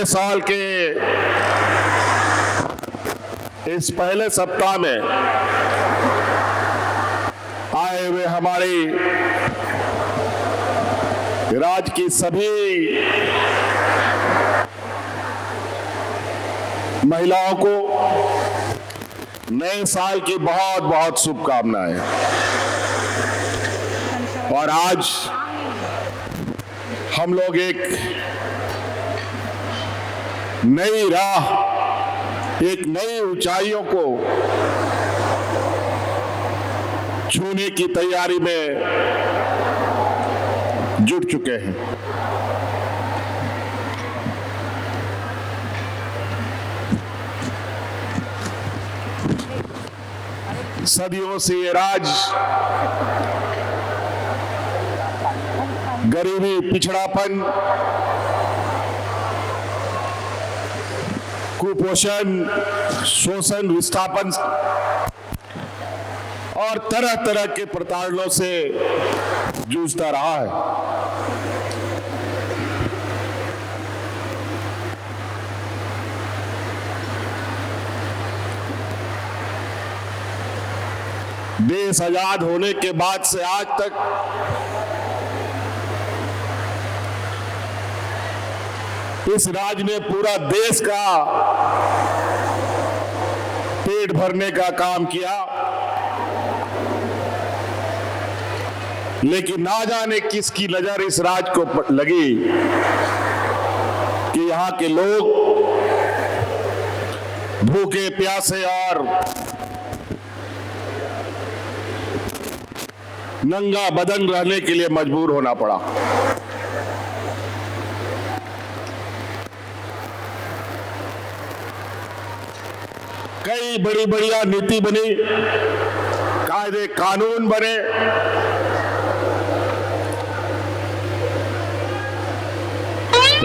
नए साल के इस पहले सप्ताह में आए हुए हमारी राज्य की सभी महिलाओं को नए साल की बहुत बहुत शुभकामनाएं। और आज हम लोग एक नई राह, एक नई ऊंचाइयों को छूने की तैयारी में जुट चुके हैं। सदियों से ये राज्य गरीबी, पिछड़ापन, कुपोषण, शोषण, विस्थापन और तरह तरह के प्रताड़नों से जूझता रहा है। देश आजाद होने के बाद से आज तक इस राज्य ने पूरा देश का पेट भरने का काम किया, लेकिन ना जाने किसकी नजर इस राज्य को लगी कि यहाँ के लोग भूखे प्यासे और नंगा बदन रहने के लिए मजबूर होना पड़ा। कई बड़ी बढ़िया नीति बनी, कायदे कानून बने,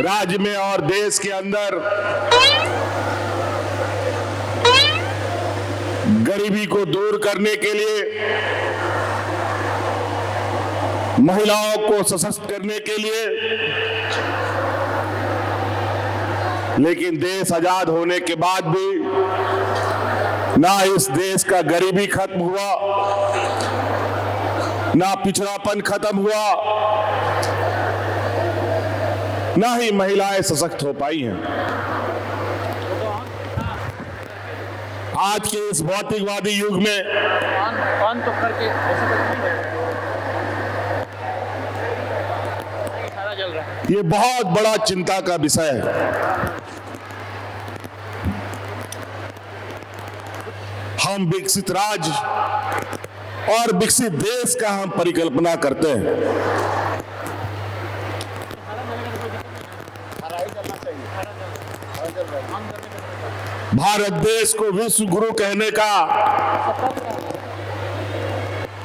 राज्य में और देश के अंदर गरीबी को दूर करने के लिए, महिलाओं को सशक्त करने के लिए। लेकिन देश आजाद होने के बाद भी ना इस देश का गरीबी खत्म हुआ, ना पिछड़ापन खत्म हुआ, ना ही महिलाएं सशक्त हो पाई हैं। आज के इस भौतिकवादी युग में ये बहुत बड़ा चिंता का विषय है। हम विकसित राज्य और विकसित देश का हम परिकल्पना करते हैं। भारत देश को विश्व गुरु कहने का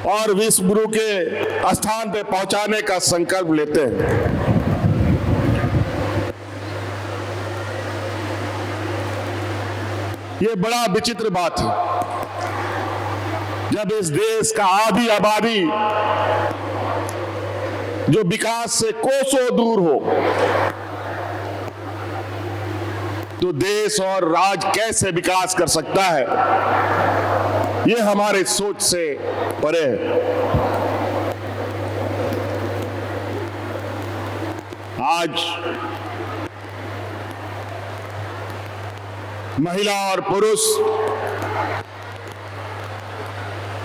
और विश्व गुरु के स्थान पे पहुंचाने का संकल्प लेते हैं। ये बड़ा विचित्र बात है जब इस देश का आधी आबादी जो विकास से कोसों दूर हो, तो देश और राज्य कैसे विकास कर सकता है, ये हमारे सोच से परे है। आज महिला और पुरुष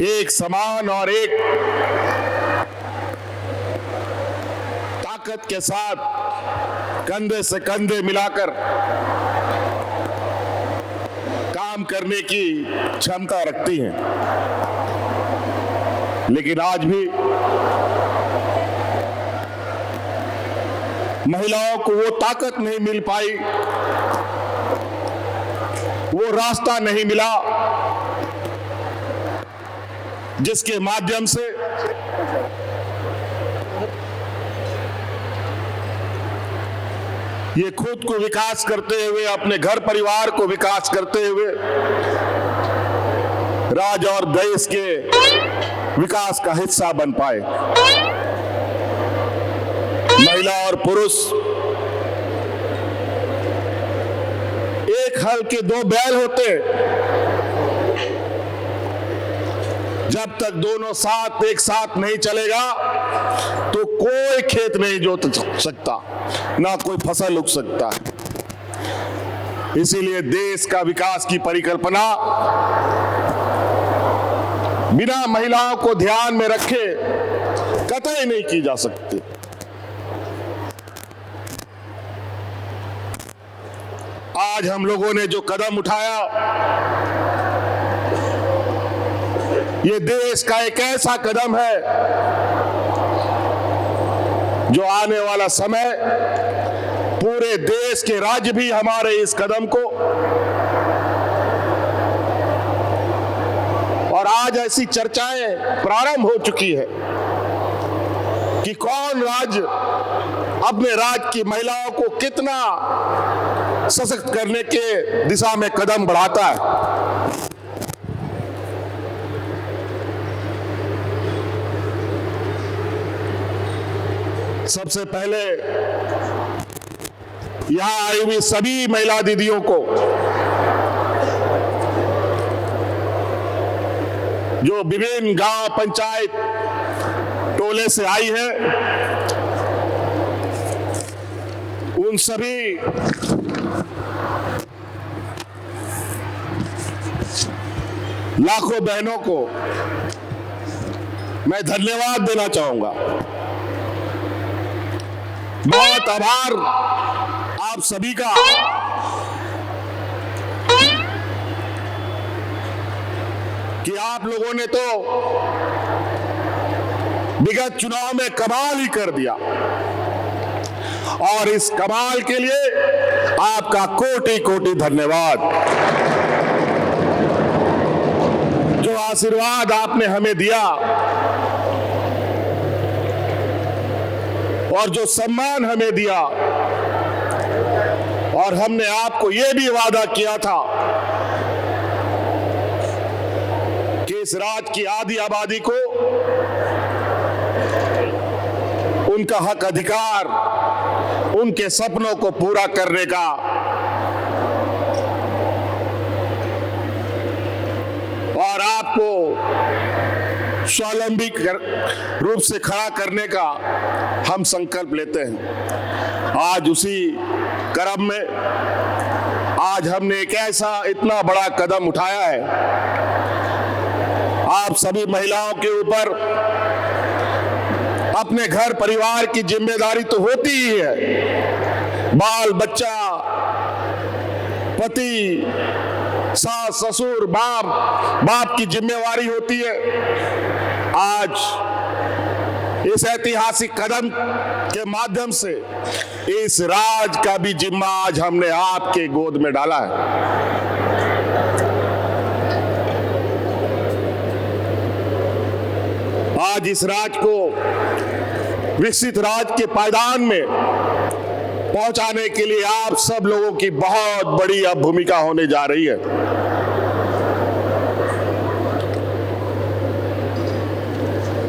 एक समान और एक ताकत के साथ कंधे से कंधे मिलाकर काम करने की क्षमता रखती हैं। लेकिन आज भी महिलाओं को वो ताकत नहीं मिल पाई, वो रास्ता नहीं मिला जिसके माध्यम से ये खुद को विकास करते हुए, अपने घर परिवार को विकास करते हुए राज्य और देश के विकास का हिस्सा बन पाए। महिला और पुरुष एक हल के दो बैल होते, जब तक दोनों साथ एक साथ नहीं चलेगा तो कोई खेत नहीं जोत सकता, ना कोई फसल उग सकता है। इसीलिए देश का विकास की परिकल्पना बिना महिलाओं को ध्यान में रखे कतई नहीं की जा सकती। आज हम लोगों ने जो कदम उठाया, ये देश का एक ऐसा कदम है जो आने वाला समय पूरे देश के राज्य भी हमारे इस कदम को, और आज ऐसी चर्चाएं प्रारंभ हो चुकी है कि कौन राज्य अपने राज्य की महिलाओं को कितना सशक्त करने के दिशा में कदम बढ़ाता है। सबसे पहले यहां आई हुई सभी महिला दीदियों को, जो विभिन्न गांव, पंचायत, टोले से आई है, उन सभी लाखों बहनों को मैं धन्यवाद देना चाहूंगा। बहुत आभार आप सभी का, कि आप लोगों ने तो विगत चुनाव में कमाल ही कर दिया, और इस कमाल के लिए आपका कोटि कोटि धन्यवाद। जो आशीर्वाद आपने हमें दिया और जो सम्मान हमें दिया, और हमने आपको यह भी वादा किया था कि इस राज्य की आधी आबादी को उनका हक अधिकार, उनके सपनों को पूरा करने का और आपको स्वावलंबी रूप से खड़ा करने का हम संकल्प लेते हैं। आज उसी क्रम में आज हमने एक ऐसा इतना बड़ा कदम उठाया है। आप सभी महिलाओं के ऊपर अपने घर परिवार की जिम्मेदारी तो होती ही है, बाल बच्चा, पति, सास ससुर, बाप की जिम्मेवारी होती है। आज इस ऐतिहासिक कदम के माध्यम से इस राज का भी जिम्मा आज हमने आपके गोद में डाला है। आज इस राज को विकसित राज के पायदान में पहुंचाने के लिए आप सब लोगों की बहुत बड़ी अब भूमिका होने जा रही है।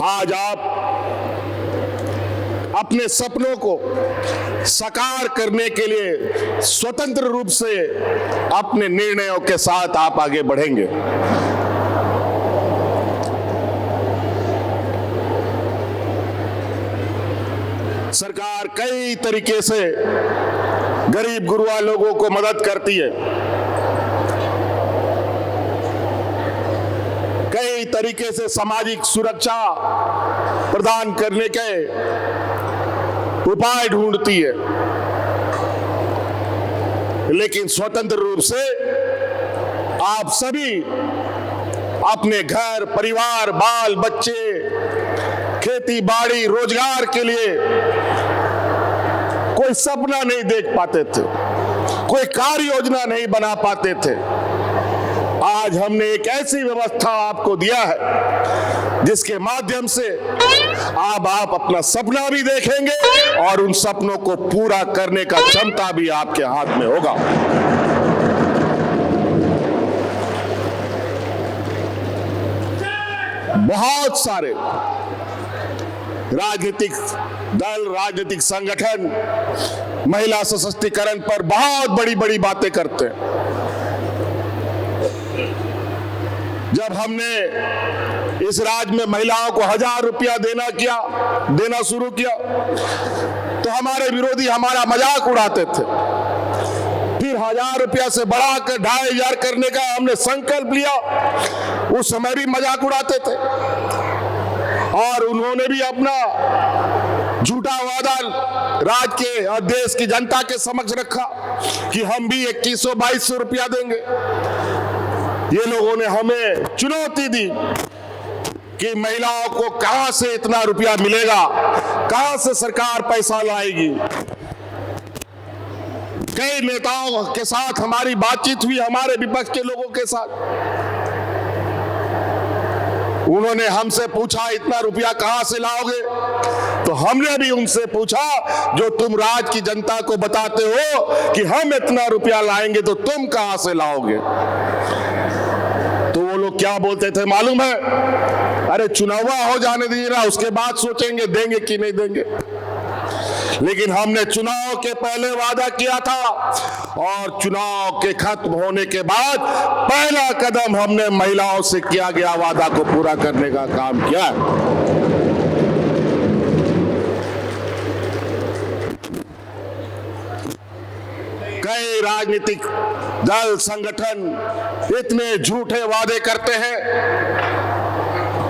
आज आप अपने सपनों को साकार करने के लिए स्वतंत्र रूप से अपने निर्णयों के साथ आप आगे बढ़ेंगे। सरकार कई तरीके से गरीब गुरबा लोगों को मदद करती है, कई तरीके से सामाजिक सुरक्षा प्रदान करने के उपाय ढूंढती है, लेकिन स्वतंत्र रूप से आप सभी अपने घर परिवार, बाल बच्चे, खेती बाड़ी, रोजगार के लिए कोई सपना नहीं देख पाते थे, कोई कार्य योजना नहीं बना पाते थे। आज हमने एक ऐसी व्यवस्था आपको दिया है जिसके माध्यम से आप अपना सपना भी देखेंगे और उन सपनों को पूरा करने का क्षमता भी आपके हाथ में होगा। बहुत सारे राजनीतिक दल, राजनीतिक संगठन महिला सशक्तिकरण पर बहुत बड़ी बड़ी बातें करते हैं, जब हमने इस राज्य में महिलाओं को 1000 रुपया देना शुरू किया तो हमारे विरोधी हमारा मजाक उड़ाते थे। फिर 1000 रुपया से बढ़ाकर 2500 करने का हमने संकल्प लिया, उस समय भी मजाक उड़ाते थे। और उन्होंने भी अपना झूठा वादा राज्य के और देश की जनता के समक्ष रखा कि हम भी 2100-2200 रुपया देंगे। ये लोगों ने हमें चुनौती दी कि महिलाओं को कहां से इतना रुपया मिलेगा, कहां से सरकार पैसा लाएगी। कई नेताओं के साथ हमारी बातचीत हुई, हमारे विपक्ष के लोगों के साथ। उन्होंने हमसे पूछा इतना रुपया कहां से लाओगे, तो हमने भी उनसे पूछा जो तुम राज्य की जनता को बताते हो कि हम इतना रुपया लाएंगे तो तुम कहां से लाओगे। तो वो लोग क्या बोलते थे मालूम है, अरे चुनाव हो जाने दीजिए ना, उसके बाद सोचेंगे देंगे कि नहीं देंगे। लेकिन हमने चुनाव के पहले वादा किया था और चुनाव के खत्म होने के बाद पहला कदम हमने महिलाओं से किया गया वादा को पूरा करने का काम किया है। कई राजनीतिक दल संगठन इतने झूठे वादे करते हैं,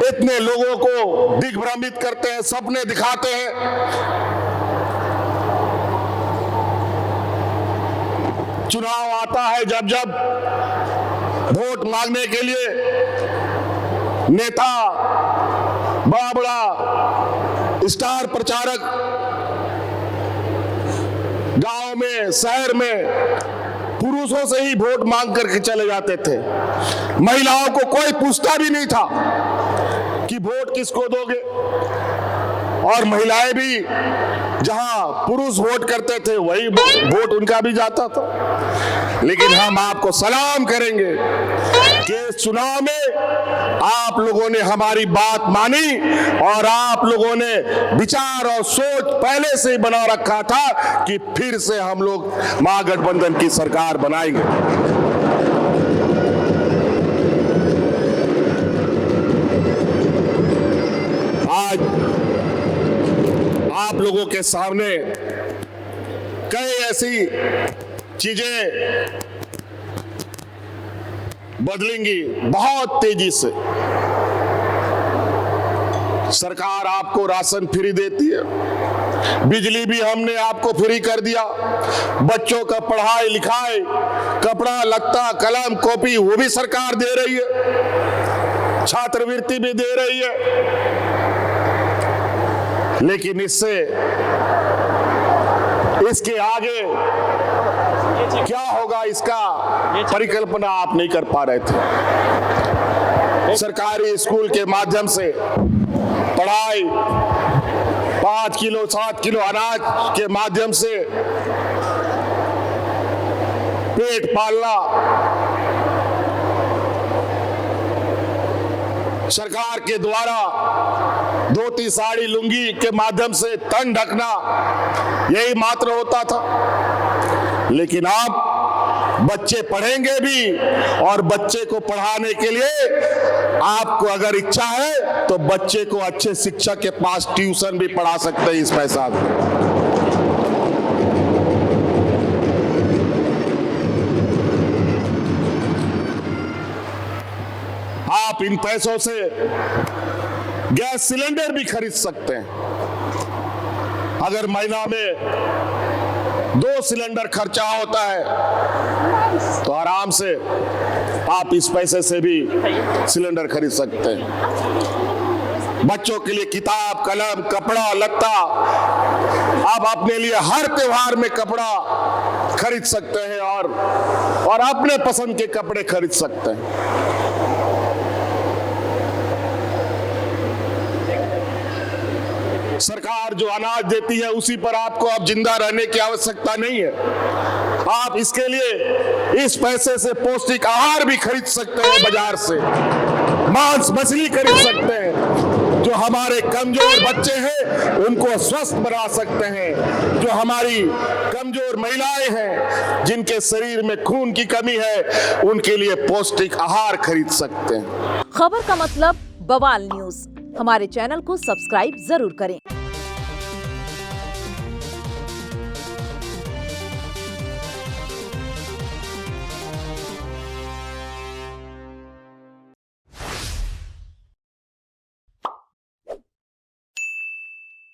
इतने लोगों को दिग्भ्रमित करते हैं, सपने दिखाते हैं। चुनाव आता है जब वोट मांगने के लिए नेता, बड़ा स्टार प्रचारक गांव में, शहर में पुरुषों से ही वोट मांग करके चले जाते थे। महिलाओं को कोई पूछता भी नहीं था कि वोट किसको दोगे। और महिलाएं भी जहां पुरुष वोट करते थे वही वोट उनका भी जाता था। लेकिन हम आपको सलाम करेंगे कि इस चुनाव में आप लोगों ने हमारी बात मानी और आप लोगों ने विचार और सोच पहले से ही बना रखा था कि फिर से हम लोग महागठबंधन की सरकार बनाएंगे। आज आप लोगों के सामने कई ऐसी चीजें बदलेंगी बहुत तेजी से। सरकार आपको राशन फ्री देती है, बिजली भी हमने आपको फ्री कर दिया, बच्चों का पढ़ाई लिखाई, कपड़ा लत्ता कलम कॉपी वो भी सरकार दे रही है, छात्रवृत्ति भी दे रही है। लेकिन इसके आगे क्या होगा इसका परिकल्पना आप नहीं कर पा रहे थे। सरकारी स्कूल के माध्यम से पढ़ाई, 5 किलो 7 किलो अनाज के माध्यम से पेट पालना, सरकार के द्वारा धोती साड़ी लुंगी के माध्यम से तन ढकना, यही मात्र होता था। लेकिन आप बच्चे पढ़ेंगे भी और बच्चे को पढ़ाने के लिए आपको अगर इच्छा है तो बच्चे को अच्छे शिक्षक के पास ट्यूशन भी पढ़ा सकते हैं इस पैसा में। आप इन पैसों से गैस सिलेंडर भी खरीद सकते हैं। अगर महीना में 2 सिलेंडर खर्चा होता है तो आराम से आप इस पैसे से भी सिलेंडर खरीद सकते हैं। बच्चों के लिए किताब कलम कपड़ा लत्ता, आप अपने लिए हर त्योहार में कपड़ा खरीद सकते हैं और अपने पसंद के कपड़े खरीद सकते हैं। सरकार जो अनाज देती है उसी पर आपको अब जिंदा रहने की आवश्यकता नहीं है। आप इसके लिए इस पैसे से पौष्टिक आहार भी खरीद सकते हैं, बाजार से मांस मछली खरीद सकते हैं। जो हमारे कमजोर बच्चे हैं उनको स्वस्थ बना सकते हैं। जो हमारी कमजोर महिलाएं हैं, जिनके शरीर में खून की कमी है, उनके लिए पौष्टिक आहार खरीद सकते हैं। खबर का मतलब बवाल न्यूज। हमारे चैनल को सब्सक्राइब जरूर करें।